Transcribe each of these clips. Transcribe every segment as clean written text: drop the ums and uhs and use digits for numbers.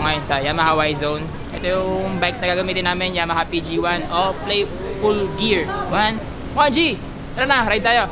ngayon sa Yamaha Y-Zone. Ito yung bikes na gagamitin namin, Yamaha PG1 o Playful Gear 1. 1G! Tara na, ride tayo!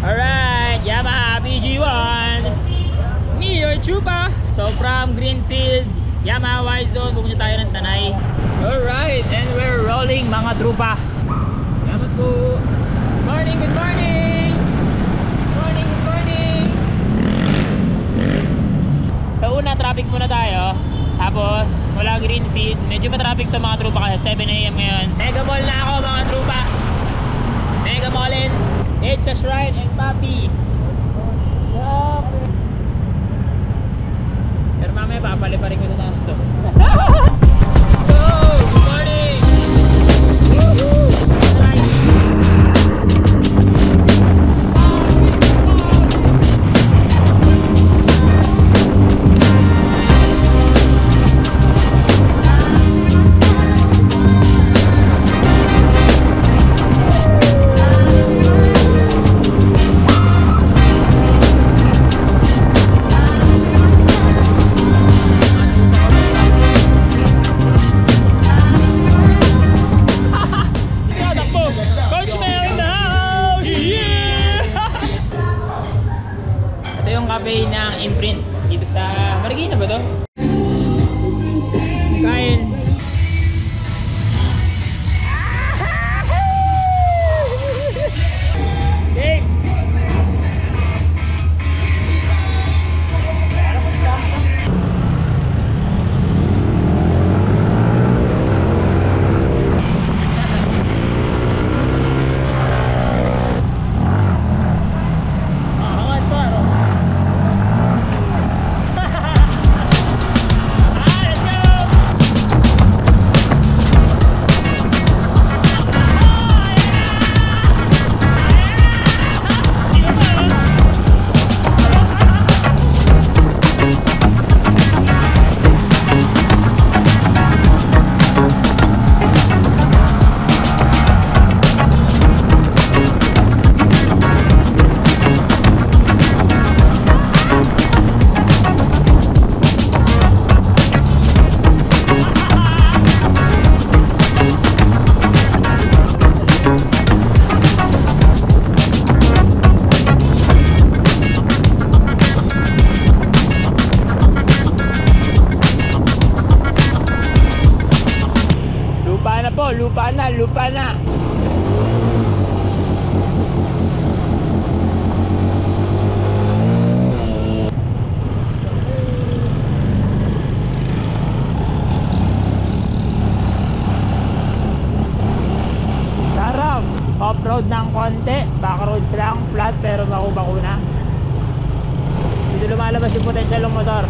Alright, Yamaha PG1! Me, your chupa! So from Greenfield, Yamaha Y-Zone, pupunta tayo ng Tanay. Alright, and we're rolling mga trupa. Salamat po! Good morning, good morning! Good morning! Sa una, traffic muna tayo. Tapos, mula Greenfield, medyo ma-traffic to mga trupa kasi 7 AM ngayon. Mega Mall na ako mga trupa. Mega Mallin, HS Ride and Papi. Pero mamaya papaliparin ko sa taas to. Go! Good morning! Woohoo! Cafe ng Imprint dito sa Marikina ba to? Kain. Okay. Lupa na. Sarap. Off-road ng konti, backroads lang, flat pero baku-baku na. Dito lumalabas yung potential ng motor.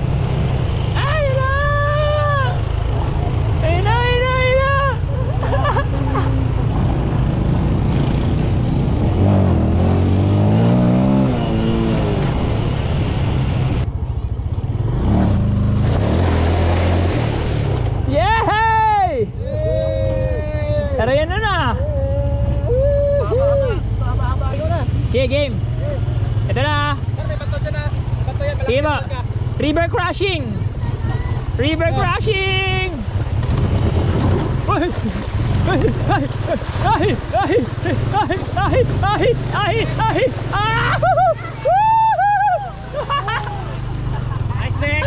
Sarayan na. Sige, game. Ito na. Sige ba? River crashing. River crashing. Nice neck.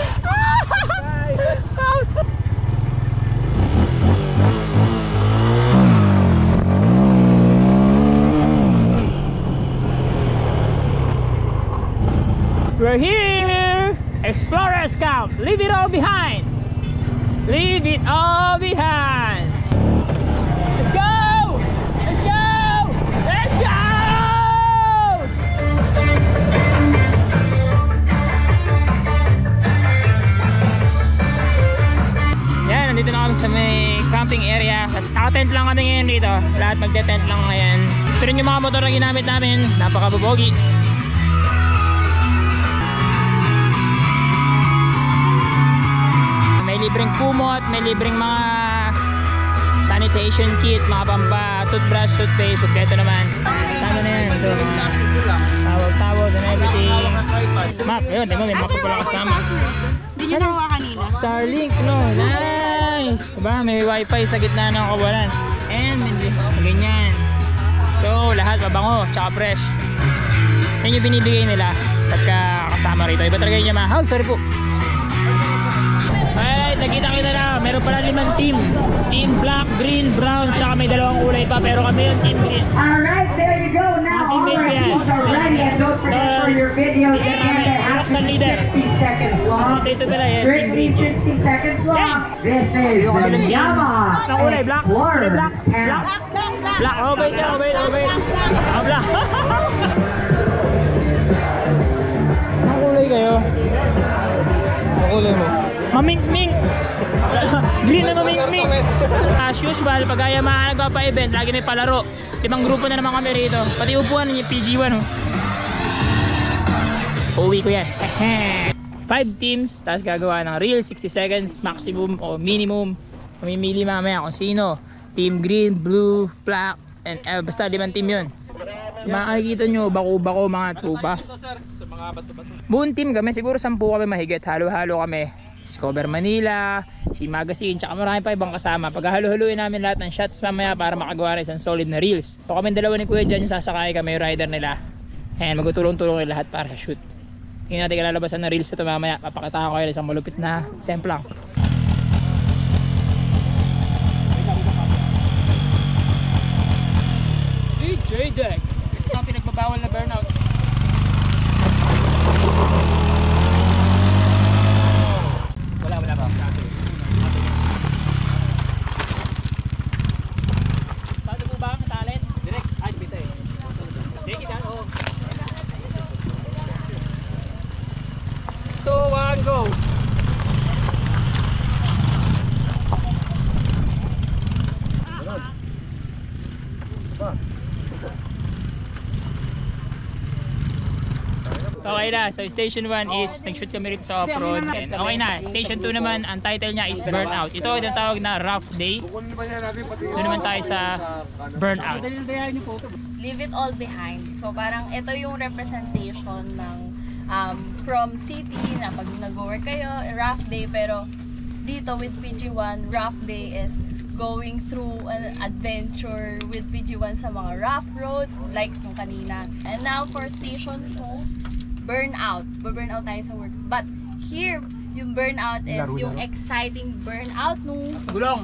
We're here! Explorers Camp! Leave it all behind! Leave it all behind! Let's go! Let's go! Let's go! Yan, nandito na kami sa may camping area. Naka-tent lang kami ngayon dito. Lahat magde-tent lang ngayon. Pero yung mga motor na ginamit namin, napakabubogi. Libreng kumot, may libreng mga sanitation kit, mga pamba, toothbrush, toothpaste, kompleto naman. Sama na yan. Ito, towel and everything. Map, yun, di mo, may map pala kasama. Hindi nyo nakuha kanina. Starlink, no? Nice! Diba? May wifi sa gitna ng kawalan. And, ganyan. So, lahat mabango, tsaka fresh. Yan yung binibigay nila pagka kasama rito. Iba talaga yung Yamaha. Sorry po. Alright, nakita na. Meron pala 5 team. Team black, green, brown, tsaka may 2 kulay pa. Pero kami yung team green. Alright, there you go. Now all our teams are ready. And don't forget for your videos again, they have to be 60 seconds long. Strictly 60 seconds long. This is the Yamaha Kulay black. Kulay black. Explorers. Black. Oh, wait. Oh, black. Ang kulay kayo. Ang kulay mo? Maming-ming. Green na maming-ming. As usual, pag Yamaha nagpapa-event, lagi may palaro. 5 grupo na naman kami rito. Pati upuan yung PG1. Uwi ko yan. 5 teams, tapos gagawa ng real 60 seconds maximum o minimum. Mamimili mamaya kung sino. Team green, blue, black, and basta 5 team yun. So, makikita nyo, bako-bako mga tropa. Buong team kami, siguro 10 kami mahigit. Halo-halo kami. Discover Manila, si Magazine, tsaka marami pa ibang kasama. Paghahalo-haluin namin lahat ng shots mamaya para makagawa rin isang solid na reels. So kami 2 ni Kuya dyan yung sasakay, kami yung rider nila. And magtutulong-tulong lahat para sa shoot. Tingnan natin kalalabasan ng reels ito mamaya. Papakita ko kayo isang malupit na semplang. DJ Deck! Ang pinagbabawal na burnout. Wala pa. Paano po ba ang talent? Direct. Ay, bita eh. Take it down, oh. 2, 1, go! Okay na, so station 1 is nag-shoot kami rito sa off-road. Okay na, station 2 naman, ang title niya is Burnout. Ito ay tawag na Rough Day. Doon naman tayo sa Burnout. Leave it all behind. So parang ito yung representation ng from city na pag nag-work kayo, rough day, pero dito with PG1, rough day is going through an adventure with PG1 sa mga rough roads like yung kanina. And now for station 2, burnout. Burnout tayo sa work. But here, yung burnout is yung exciting burnout nung gulong.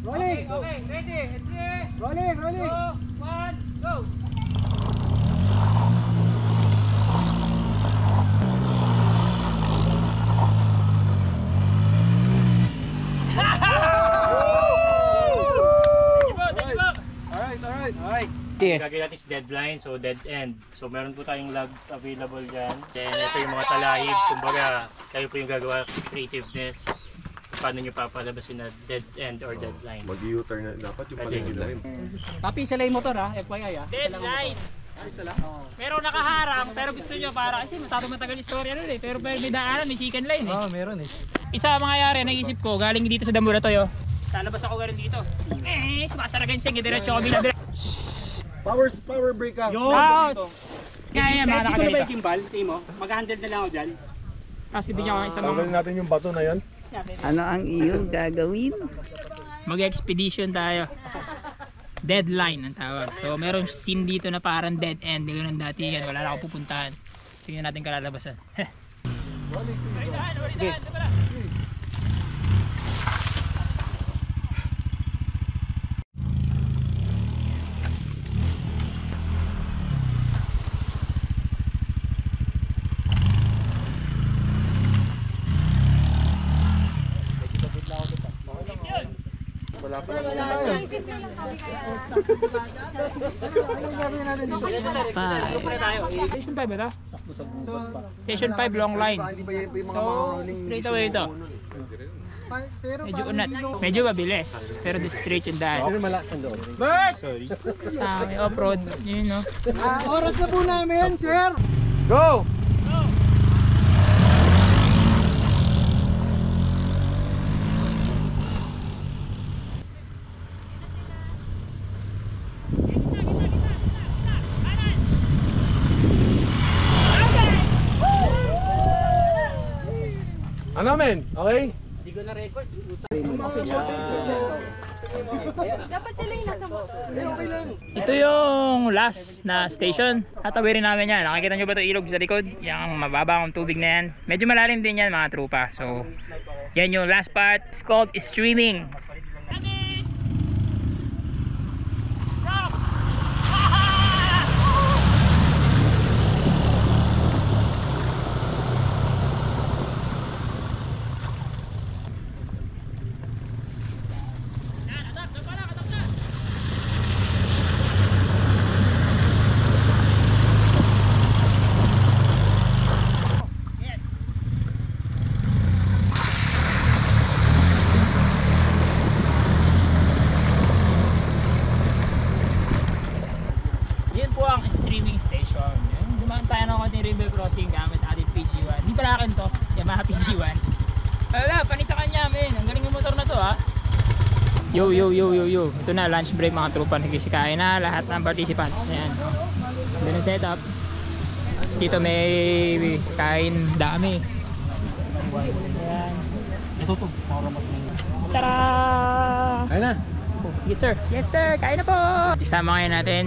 Rolling! Okay, ready? 3, rolling! 2, 1, go! Alright. Gagawin natin is deadline, so dead end. So meron po tayong logs available dyan. Then ito yung mga talahib, kumbaga kayo po yung gagawa creativeness. Paano nyo papalabasin na dead end or deadline. Mag-u-turn na dapat yung paligid na rin. Papi, sila yung motor ha, FYI ha. Deadline! Meron nakaharang, pero gusto nyo para, kasi matagal istorya nun eh. Pero may daanan, may chicken line eh. Meron eh. Isa mangyayari, naisip ko, galing dito sa Damura to yo. Lalabas ako galing dito. Sumasaragan siya, diretso ako bilang Power brake ka. Kaya mga Ito na ba yung nakaganito. gimbal, Timo? Mag-handle na lang ako dyan. Tapos bibigyan ko ng isang Tanggalin natin yung bato na yan. Ano ang iyong gagawin? mag-expedition tayo. Deadline ang tawag. So meron scene dito na parang dead end. Hindi ko nang dati yan. Wala na ako pupuntahan. Tingnan natin kalalabasan. Wala pa lang. Station 5 ito? Station 5 long lines. So straight away ito. Medyo unat. Medyo mabilis. Pero the straight yung daan. Bert! Sorry. Sa may off-road. Yun no. Oras na po namin, sir! Go! Ano men? Okay? Dapat sila yung nasa motor. Ito yung last na station. Tatawirin namin yan. Nakikita nyo ba ito ilog sa likod? Yung mababa ang tubig na yan. Medyo malalim din yan mga trupa. So, yan yung last part. It's called streaming. Yun po ang streaming station. Yun, dumaan tayo ng konting river crossing gamit ating PG1. Hindi pala akin to, Yamaha PG1. Wala, pani sa kanya men. Ang galing yung motor na to ha. Yo. Ito na, lunch break mga trupa. Nagsisikain na lahat ng participants. Ayan. Ganda ng setup. Tapos dito may kain dami. Ayan. Ito to, makaramot na yun. Tara! Kaya na. Yes sir, kain na po! Isama ngayon natin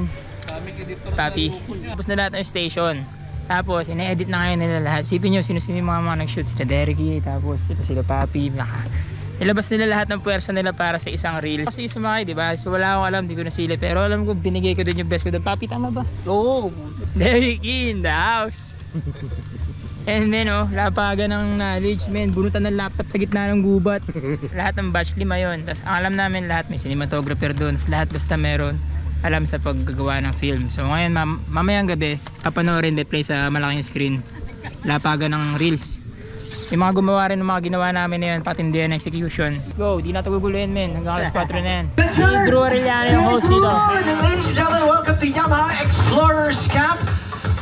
Papi. Tapos na lahat ng station. Tapos ina-edit na ngayon nila lahat. Sipin nyo sino-sino yung mga nag-shoot. Sila Derek, tapos ito sila Papi. Nilabas nila lahat ng puwersa nila para sa isang reel. Kasi sumakay, diba? So wala akong alam, di ko nasili. Pero alam ko, binigay ko din yung best ko doon. Papi, tama ba? Oo. Derek in the house. And then lapagan ng knowledge, men. Bunutan ng laptop sa gitna ng gubat. Lahat ng batch 5 yun. Tapos ang alam namin lahat, may cinematographer doon. Lahat basta meron alam sa paggagawa ng film. So ngayon mamayang gabi papanoorin replay sa malaking screen lapagan ng reels. Yung mga gumawa rin ng mga ginawa namin na yun, patindihan ng execution. Go, di na ito guguluhin men, hanggang alas 4 na yan. Si Drew Arellano yung host dito. Ladies and gentlemen, welcome to Yamaha Explorers Camp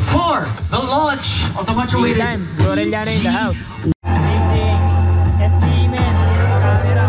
for the launch of the much awaited Time, Drew Arellano in the house. Amazing. SD men, camera.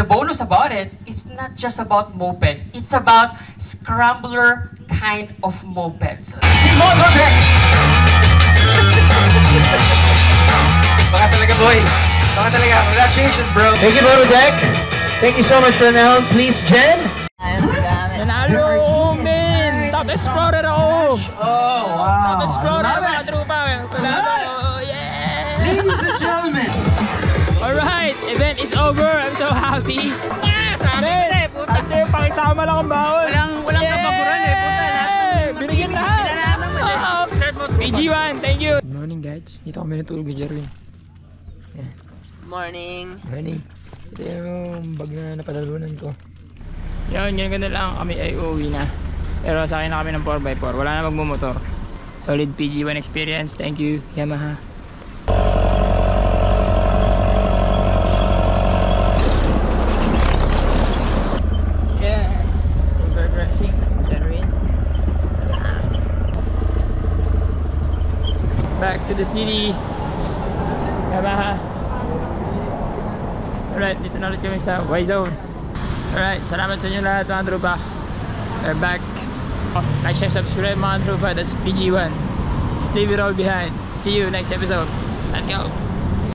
The bonus about it, it's not just about moped. It's about scrambler kind of mopeds. Si Motordeck! Baka talaga boy. Baka talaga. Congratulations bro. Thank you Motordeck. Thank you so much Ronel. Please Jen. Nanalo men! Top Explorer ako! Oh wow. Top Explorer mga trupa! Yeah! Ladies and gentlemen. Alright, event is over. I'm so happy. Sabi! Kasi pakisama lang ang bawal. Walang kapaguran eh. Punta lahat. Binigyan lahat. Binigyan PG1, thank you. Good morning guys. Dito kami natulog ni Jerwin. Morning. Morning. Ito yung bag na napadalunan ko. Yun ganda lang. Kami ay uuwi na. Pero sa akin na kami ng 4x4. Wala na magmumotor. Solid PG1 experience. Thank you, Yamaha. back to the city. Yamaha. Alright, dito na ulit kami sa Y-Zone. Alright, salamat sa inyo lahat mga tropa. We're back. Like, share, subscribe mga tropa. That's PG1. Leave it all behind. See you next episode. Let's go.